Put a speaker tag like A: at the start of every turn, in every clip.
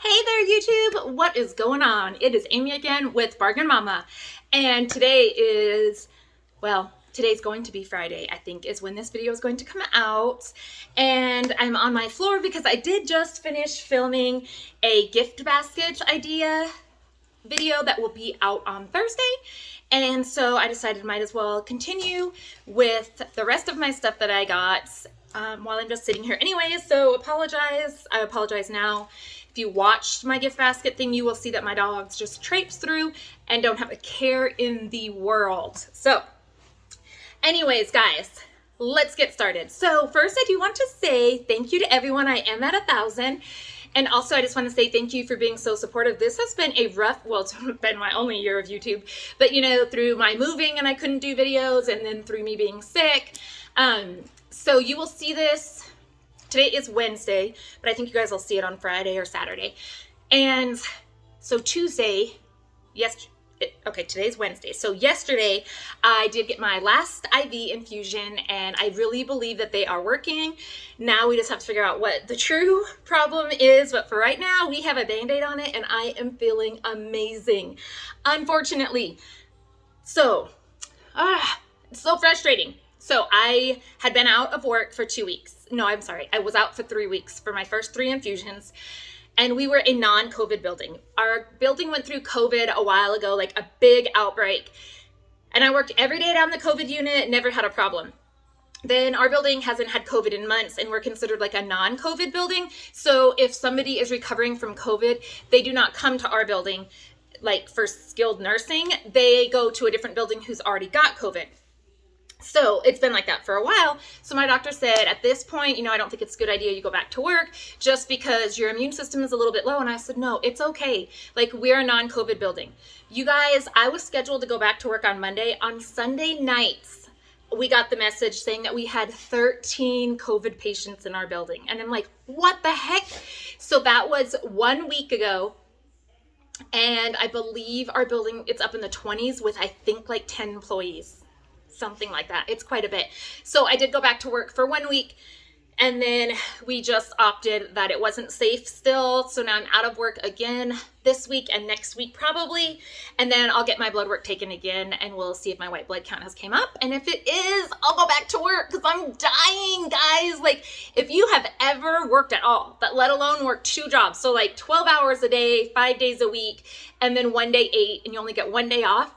A: Hey there, YouTube! What is going on? It is Amy again with Bargain Mama, and today's going to be Friday, I think, is when this video is going to come out. And I'm on my floor because I did just finish filming a gift basket idea video that will be out on Thursday. And so I decided might as well continue with the rest of my stuff that I got while I'm just sitting here anyway. So I apologize now. If you watched my gift basket thing, you will see that my dogs just traipse through and don't have a care in the world. So anyways, guys, let's get started. So first, I do want to say thank you to everyone. I am at 1,000. And also, I just want to say thank you for being so supportive. This has been a rough, well, it's been my only year of YouTube, but you know, through my moving and I couldn't do videos, and then through me being sick. So you will see this. Today is Wednesday, but I think you guys will see it on Friday or Saturday. And so Tuesday, today's Wednesday. So yesterday, I did get my last IV infusion, and I really believe that they are working. Now we just have to figure out what the true problem is. But for right now, we have a Band-Aid on it, and I am feeling amazing. Unfortunately. So, it's so frustrating. So I had been out of work for 2 weeks. No, I'm sorry. I was out for 3 weeks for my first 3 infusions. And we were a non-COVID building. Our building went through COVID a while ago, like a big outbreak. And I worked every day down the COVID unit, never had a problem. Then our building hasn't had COVID in months, and we're considered like a non-COVID building. So if somebody is recovering from COVID, they do not come to our building like for skilled nursing. They go to a different building who's already got COVID. So it's been like that for a while. So my doctor said, at this point, I don't think it's a good idea you go back to work just because your immune system is a little bit low. And I said, no, it's okay. Like, we're a non-COVID building. You guys, I was scheduled to go back to work on Monday. On Sunday nights, we got the message saying that we had 13 COVID patients in our building. And I'm like, what the heck? So that was 1 week ago. And I believe our building, it's up in the 20s with, I think, like 10 employees. Something like that. It's quite a bit. So I did go back to work for 1 week, and then we just opted that it wasn't safe still. So now I'm out of work again this week and next week probably. And then I'll get my blood work taken again, and we'll see if my white blood count has came up. And if it is, I'll go back to work because I'm dying, guys. Like, if you have ever worked at all, but let alone work 2 jobs, so like 12 hours a day, 5 days a week, and then one day 8, and you only get 1 day off,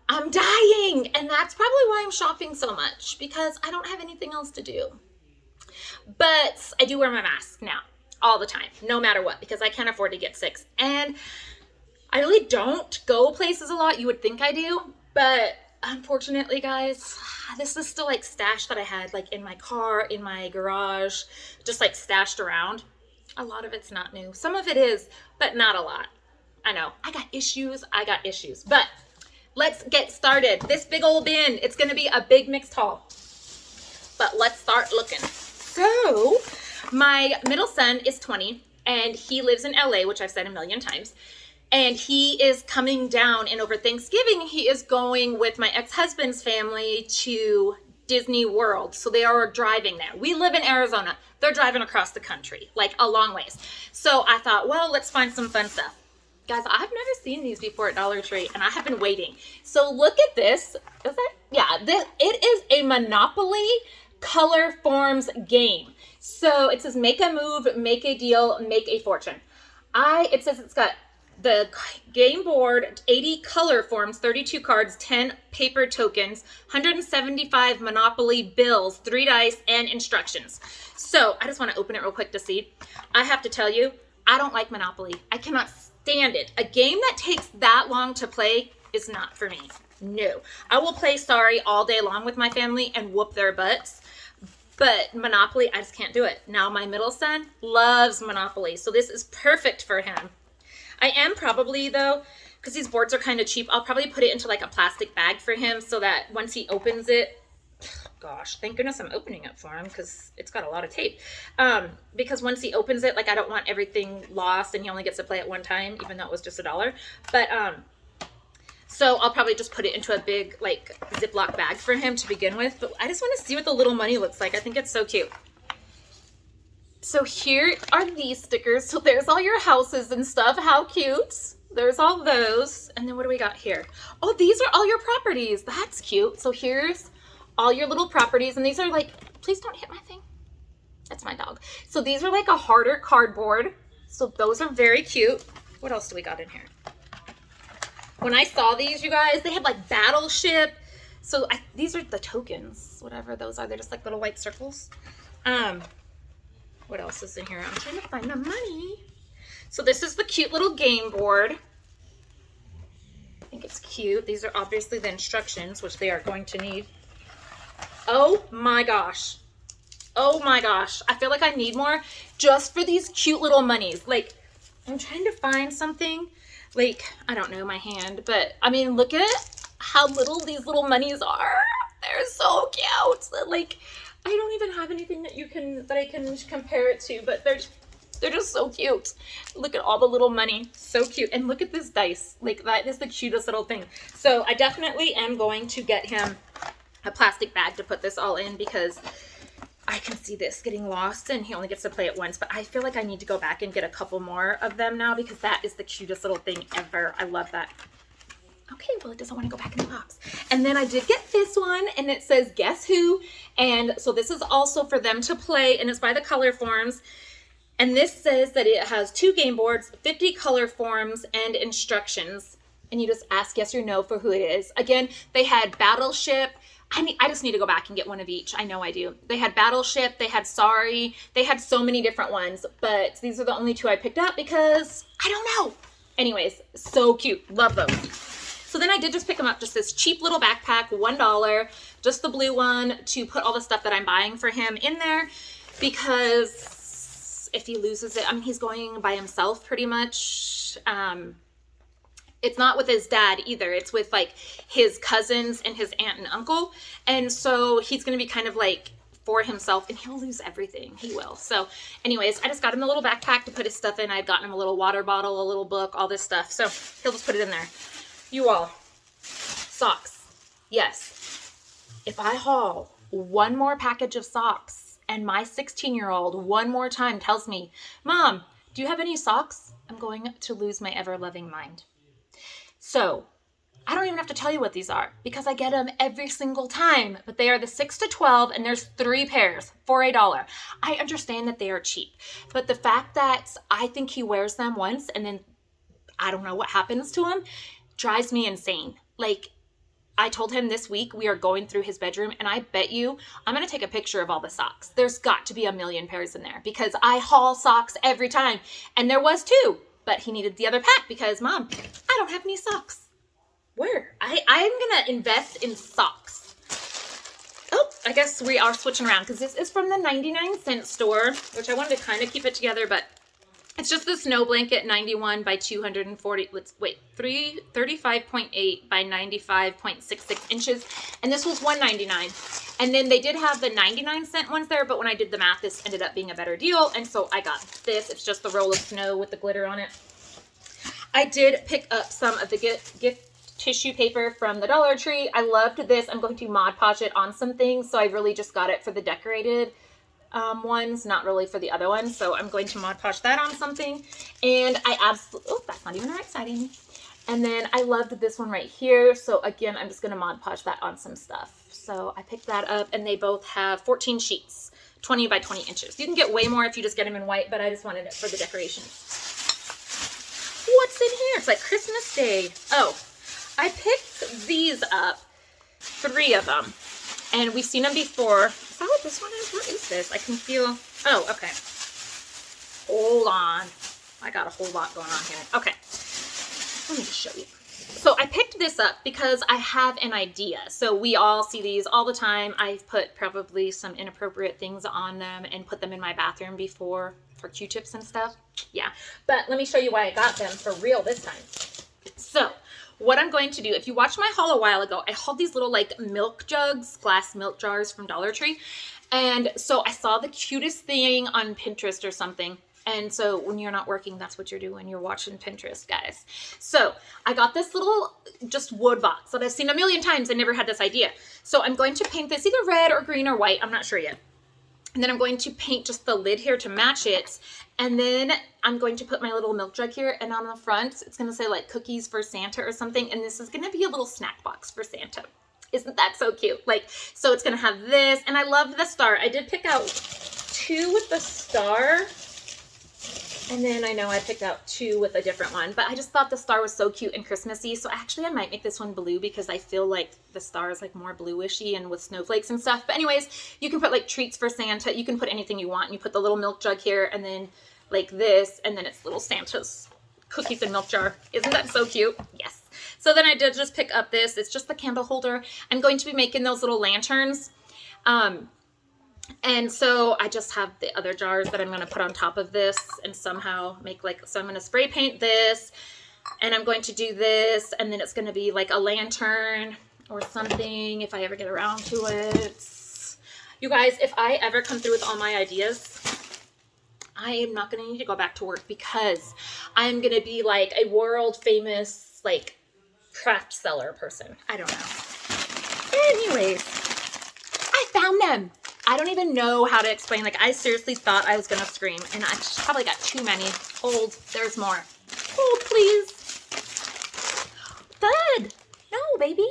A: I'm dying. And that's probably why I'm shopping so much, because I don't have anything else to do. But I do wear my mask now all the time, no matter what, because I can't afford to get sick. And I really don't go places a lot. You would think I do, but unfortunately, guys, this is still like stash that I had like in my car, in my garage, just like stashed around. A lot of it's not new. Some of it is, but not a lot. I know. I got issues. But let's get started. This big old bin, it's going to be a big mixed haul. But let's start looking. So, my middle son is 20, and he lives in LA, which I've said a million times. And he is coming down, and over Thanksgiving, he is going with my ex-husband's family to Disney World. So they are driving there. We live in Arizona. They're driving across the country, like a long ways. So I thought, well, let's find some fun stuff. Guys, I've never seen these before at Dollar Tree, and I have been waiting. So look at this. Is it? Yeah, it is a Monopoly color forms game. So it says make a move, make a deal, make a fortune. It says it's got the game board, 80 color forms, 32 cards, 10 paper tokens, 175 Monopoly bills, 3 dice, and instructions. So I just want to open it real quick to see. I have to tell you, I don't like Monopoly. I cannot stand it. A game that takes that long to play is not for me. No. I will play Sorry all day long with my family and whoop their butts. But Monopoly, I just can't do it. Now my middle son loves Monopoly, so this is perfect for him. I am probably, though, because these boards are kind of cheap, I'll probably put it into like a plastic bag for him so that once he opens it, gosh, thank goodness I'm opening it for him because it's got a lot of tape. Because once he opens it, like, I don't want everything lost and he only gets to play it one time, even though it was just $1. But so I'll probably just put it into a big like Ziploc bag for him to begin with. But I just want to see what the little money looks like. I think it's so cute. So here are these stickers. So there's all your houses and stuff. How cute. There's all those. And then what do we got here? Oh, these are all your properties. That's cute. So here's all your little properties. And these are like, please don't hit my thing. That's my dog. So these are like a harder cardboard. So those are very cute. What else do we got in here? When I saw these, you guys, they had like battleship. So these are the tokens, whatever those are. They're just like little white circles. What else is in here? I'm trying to find the money. So this is the cute little game board. I think it's cute. These are obviously the instructions, which they are going to need. Oh my gosh. Oh my gosh. I feel like I need more just for these cute little monies. Like, I'm trying to find something. Like, I don't know my hand, but I mean, look at how little these little monies are. They're so cute. Like, I don't even have anything that I can compare it to, but they're just so cute. Look at all the little money. So cute. And look at this dice. Like, that is the cutest little thing. So I definitely am going to get him a plastic bag to put this all in, because I can see this getting lost and he only gets to play it once. But I feel like I need to go back and get a couple more of them now, because that is the cutest little thing ever. I love that. Okay, well, it doesn't want to go back in the box. And then I did get this one, and it says Guess Who? And so this is also for them to play, and it's by the Color Forms. And this says that it has 2 game boards, 50 color forms, and instructions. And you just ask yes or no for who it is. Again, they had Battleship. I just need to go back and get one of each. I know I do. They had Battleship. They had Sorry. They had so many different ones. But these are the only 2 I picked up because I don't know. Anyways, so cute. Love those. So then I did just pick them up, just this cheap little backpack, $1, just the blue one, to put all the stuff that I'm buying for him in there, because if he loses it, I mean, he's going by himself pretty much. It's not with his dad either. It's with like his cousins and his aunt and uncle. And so he's going to be kind of like for himself, and he'll lose everything. He will. So anyways, I just got him a little backpack to put his stuff in. I'd gotten him a little water bottle, a little book, all this stuff. So he'll just put it in there. You all, socks. Yes. If I haul one more package of socks and my 16-year-old one more time tells me, Mom, do you have any socks? I'm going to lose my ever-loving mind. So I don't even have to tell you what these are, because I get them every single time. But they are the 6 to 12, and there's 3 pairs for $1. I understand that they are cheap, but the fact that I think he wears them once and then I don't know what happens to him drives me insane. Like, I told him this week we are going through his bedroom, and I bet you I'm going to take a picture of all the socks. There's got to be a million pairs in there, because I haul socks every time. And there was 2, but he needed the other pack because, Mom, I don't have any socks. Where? I'm going to invest in socks. Oh, I guess we are switching around, because this is from the 99-cent store, which I wanted to kind of keep it together, but it's just the snow blanket, 91 by 240, 35.8 by 95.66 inches. And this was $1.99. And then they did have the 99-cent ones there, but when I did the math, this ended up being a better deal. And so I got this. It's just the roll of snow with the glitter on it. I did pick up some of the gift tissue paper from the Dollar Tree. I loved this. I'm going to Mod Podge it on some things. So I really just got it for the decorated ones, not really for the other ones. So I'm going to Mod Podge that on something. And I absolutely, oh, that's not even the right side, Amy. And then I loved this one right here. So again, I'm just going to Mod Podge that on some stuff. So I picked that up, and they both have 14 sheets, 20 by 20 inches. You can get way more if you just get them in white, but I just wanted it for the decorations. What's in here? It's like Christmas Day. Oh, I picked these up, 3 of them. And we've seen them before. Is that what this one is? What is this? I can feel. Oh, okay. Hold on. I got a whole lot going on here. Okay. Let me just show you. So I picked this up because I have an idea. So we all see these all the time. I've put probably some inappropriate things on them and put them in my bathroom before for Q-tips and stuff. Yeah. But let me show you why I got them for real this time. So what I'm going to do, if you watched my haul a while ago, I hauled these little like milk jugs, glass milk jars from Dollar Tree. And so I saw the cutest thing on Pinterest or something. And so when you're not working, that's what you're doing. You're watching Pinterest, guys. So I got this little just wood box that I've seen a million times. I never had this idea. So I'm going to paint this either red or green or white. I'm not sure yet. And then I'm going to paint just the lid here to match it. And then I'm going to put my little milk jug here, and on the front, it's gonna say like cookies for Santa or something. And this is gonna be a little snack box for Santa. Isn't that so cute? Like, so it's gonna have this, and I love the star. I did pick out 2 with the star. And then I know I picked out 2 with a different one, but I just thought the star was so cute and Christmassy. So actually I might make this one blue because I feel like the star is like more bluishy and with snowflakes and stuff. But anyways, you can put like treats for Santa. You can put anything you want. You put the little milk jug here and then like this, and then it's little Santa's cookies and milk jar. Isn't that so cute? Yes. So then I did just pick up this. It's just the candle holder. I'm going to be making those little lanterns. And so I just have the other jars that I'm going to put on top of this and somehow make like, so I'm going to spray paint this, and I'm going to do this, and then it's going to be like a lantern or something if I ever get around to it. You guys, if I ever come through with all my ideas, I am not going to need to go back to work because I'm going to be like a world famous like craft seller person. I don't know. Anyways, I found them. I don't even know how to explain. Like, I seriously thought I was going to scream, and I just probably got too many. Hold, there's more. Hold, please. Thud. No, baby.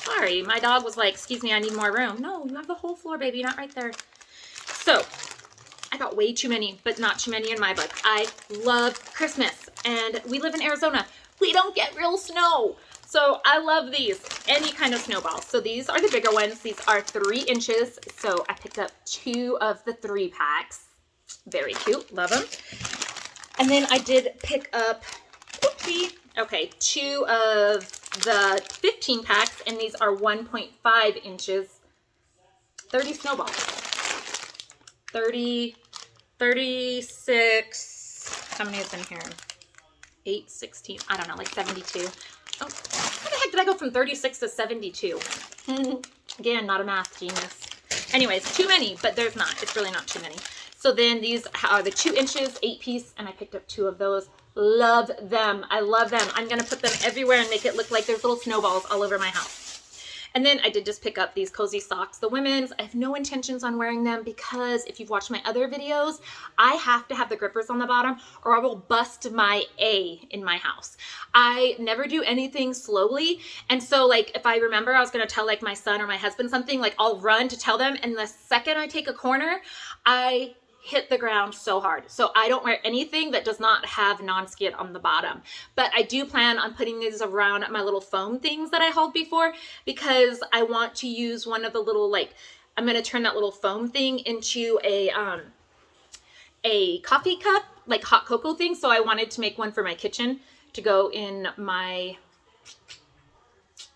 A: Sorry, my dog was like, excuse me, I need more room. No, you have the whole floor, baby, not right there. So, I got way too many, but not too many in my book. I love Christmas, and we live in Arizona. We don't get real snow. So I love these, any kind of snowballs. So these are the bigger ones. These are 3 inches. So I picked up 2 of the 3 packs. Very cute, love them. And then I did pick up, oopsie, okay, 2 of the 15 packs, and these are 1.5 inches. 30 snowballs. 30, 36, how many is in here? 8, 16, I don't know, like 72. Oh, how the heck did I go from 36 to 72? Again, not a math genius. Anyways, too many, but there's not. It's really not too many. So then these are the 2 inches, 8 piece, and I picked up 2 of those. Love them. I love them. I'm going to put them everywhere and make it look like there's little snowballs all over my house. And then I did just pick up these cozy socks. The women's, I have no intentions on wearing them because if you've watched my other videos, I have to have the grippers on the bottom or I will bust my A in my house. I never do anything slowly. And so like if I remember I was going to tell like my son or my husband something, like I'll run to tell them. And the second I take a corner, I hit the ground so hard. So I don't wear anything that does not have non-skid on the bottom. But I do plan on putting these around my little foam things that I hauled before because I want to use one of the little like, I'm going to turn that little foam thing into a coffee cup, like hot cocoa thing. So I wanted to make one for my kitchen to go in my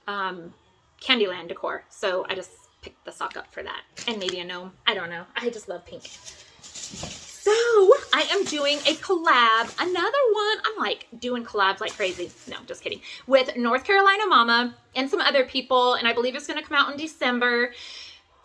A: Candyland decor. So I just picked the sock up for that and maybe a gnome. I don't know. I just love pink. So I am doing a collab, another one. I'm like doing collabs like crazy. No, just kidding. With North Carolina Mama and some other people. And I believe it's going to come out in December.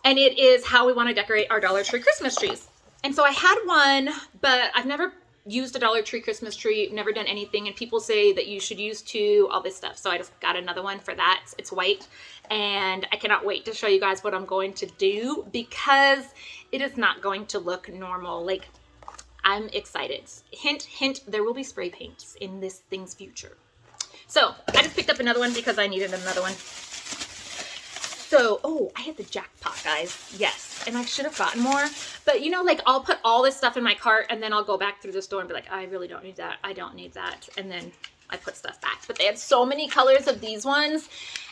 A: And it is how we want to decorate our Dollar Tree Christmas trees. And so I had one, but I've never used a Dollar Tree Christmas tree, never done anything. And people say that you should use 2, all this stuff. So I just got another one for that. It's white. And I cannot wait to show you guys what I'm going to do because it is not going to look normal. Like, I'm excited. Hint, hint, there will be spray paints in this thing's future. So I just picked up another one because I needed another one. So, oh, I hit the jackpot, guys. Yes. And I should have gotten more. But, you know, like, I'll put all this stuff in my cart and then I'll go back through the store and be like, I really don't need that. I don't need that. And then I put stuff back. But they had so many colors of these ones.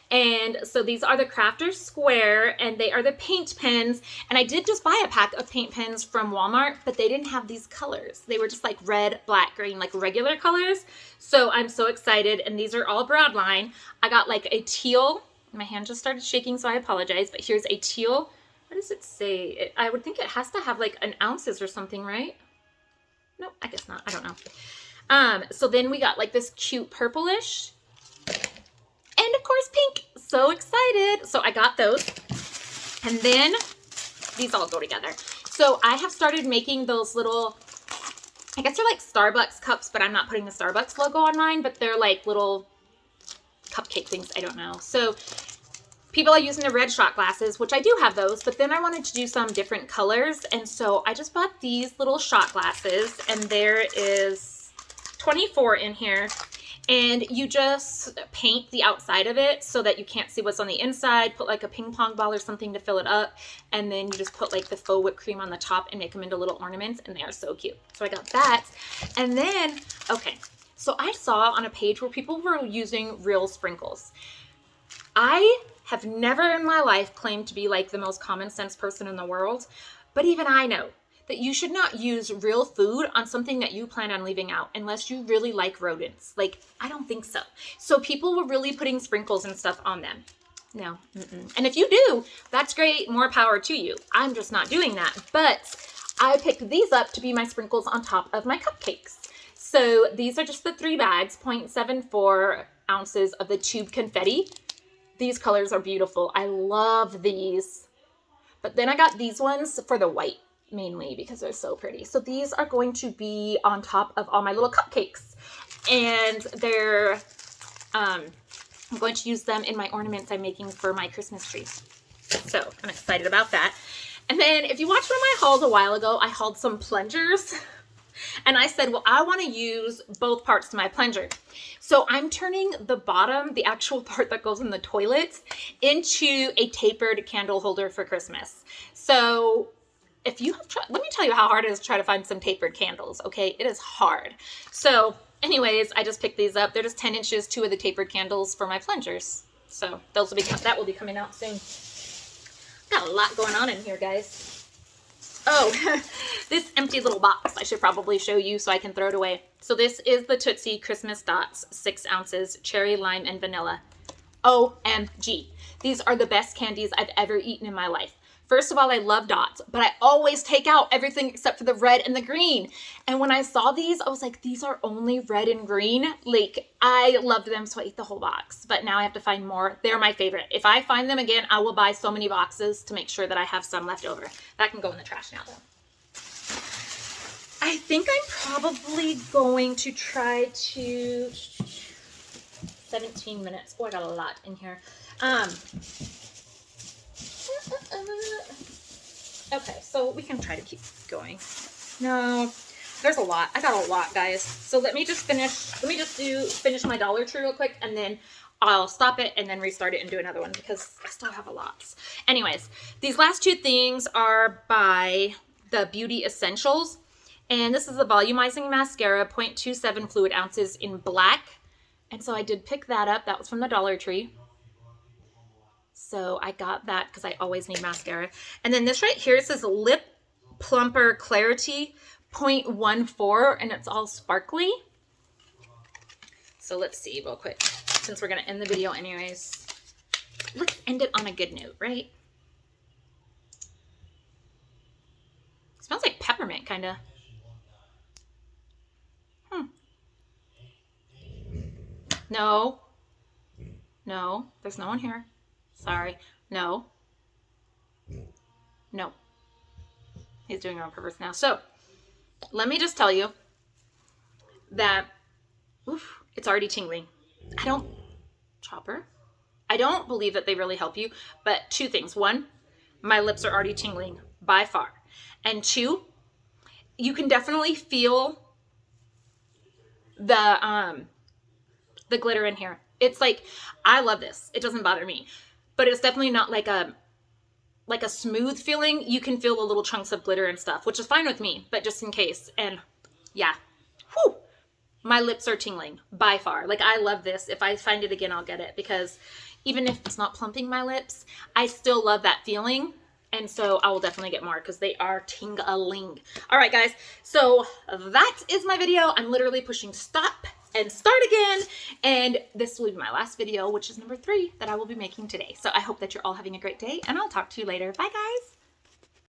A: And so these are the Crafter Square, and they are the paint pens. And I did just buy a pack of paint pens from Walmart, but they didn't have these colors. They were just like red, black, green, like regular colors. So I'm so excited. And these are all broadline. I got like a teal. My hand just started shaking, so I apologize. But here's a teal. What does it say? I would think it has to have like an ounces or something, right? No, I guess not. I don't know. So then we got like this cute purplish. And of course, pink. So excited. So I got those. And then these all go together. So I have started making those little, I guess they're like Starbucks cups, but I'm not putting the Starbucks logo on mine, but they're like little cupcake things. I don't know. So people are using the red shot glasses, which I do have those, but then I wanted to do some different colors. And so I just bought these little shot glasses, and there is 24 in here. And you just paint the outside of it so that you can't see what's on the inside. Put like a ping pong ball or something to fill it up. And then you just put like the faux whipped cream on the top and make them into little ornaments. And they are so cute. So I got that. And then, okay, so I saw on a page where people were using real sprinkles. I have never in my life claimed to be like the most common sense person in the world. But even I know that you should not use real food on something that you plan on leaving out unless you really like rodents. Like, I don't think so. So people were really putting sprinkles and stuff on them. No. And if you do, that's great. More power to you. I'm just not doing that. But I picked these up to be my sprinkles on top of my cupcakes. So these are just the 3 bags, 0.74 ounces of the tube confetti. These colors are beautiful. I love these. But then I got these ones for the white, mainly because they're so pretty. So these are going to be on top of all my little cupcakes, and they're I'm going to use them in my ornaments I'm making for my Christmas tree. So I'm excited about that. And then if you watched one of my hauls a while ago, I hauled some plungers, and I said, well, I want to use both parts to my plunger. So I'm turning the bottom, the actual part that goes in the toilet, into a tapered candle holder for Christmas. So if you have let me tell you how hard it is to try to find some tapered candles, okay? It is hard. So anyways, I just picked these up. They're just 10 inches, 2 of the tapered candles for my plungers. So those will be, that will be coming out soon. Got a lot going on in here, guys. Oh, this empty little box I should probably show you so I can throw it away. So this is the Tootsie Christmas Dots, 6 ounces, cherry, lime, and vanilla. OMG. These are the best candies I've ever eaten in my life. First of all, I love dots, but I always take out everything except for the red and the green. And when I saw these, I was like, these are only red and green. Like, I loved them, so I ate the whole box. But now I have to find more. They're my favorite. If I find them again, I will buy so many boxes to make sure that I have some left over. That can go in the trash now, though. I think I'm probably going to try to... 17 minutes. Oh, I got a lot in here. Okay, so we can try to keep going. No, there's a lot. I got a lot, guys. So let me just finish my Dollar Tree real quick, and then I'll stop it and then restart it and do another one because I still have a lot. Anyways, these last 2 things are by the Beauty Essentials, and this is a volumizing mascara, 0.27 fluid ounces in black. And so I did pick that up. That was from the Dollar Tree. So I got that because I always need mascara. And then this right here says Lip Plumper Clarity 0.14, and it's all sparkly. So let's see real quick, since we're going to end the video anyways. Let's end it on a good note, right? It smells like peppermint, kind of. No. No, there's no one here. Sorry. No. No. He's doing it on purpose now. So, let me just tell you that, oof, it's already tingling. I don't believe that they really help you, but 2 things. 1, my lips are already tingling by far. And 2, you can definitely feel the glitter in here. It's like, I love this. It doesn't bother me. But it's definitely not like a smooth feeling. You can feel the little chunks of glitter and stuff, which is fine with me, but just in case. And yeah, whew, my lips are tingling by far. Like, I love this. If I find it again, I'll get it, because even if it's not plumping my lips, I still love that feeling. And so I will definitely get more because they are tingling. All right, guys. So that is my video. I'm literally pushing stop and start again. And this will be my last video, which is number 3 that I will be making today. So I hope that you're all having a great day, and I'll talk to you later. Bye, guys.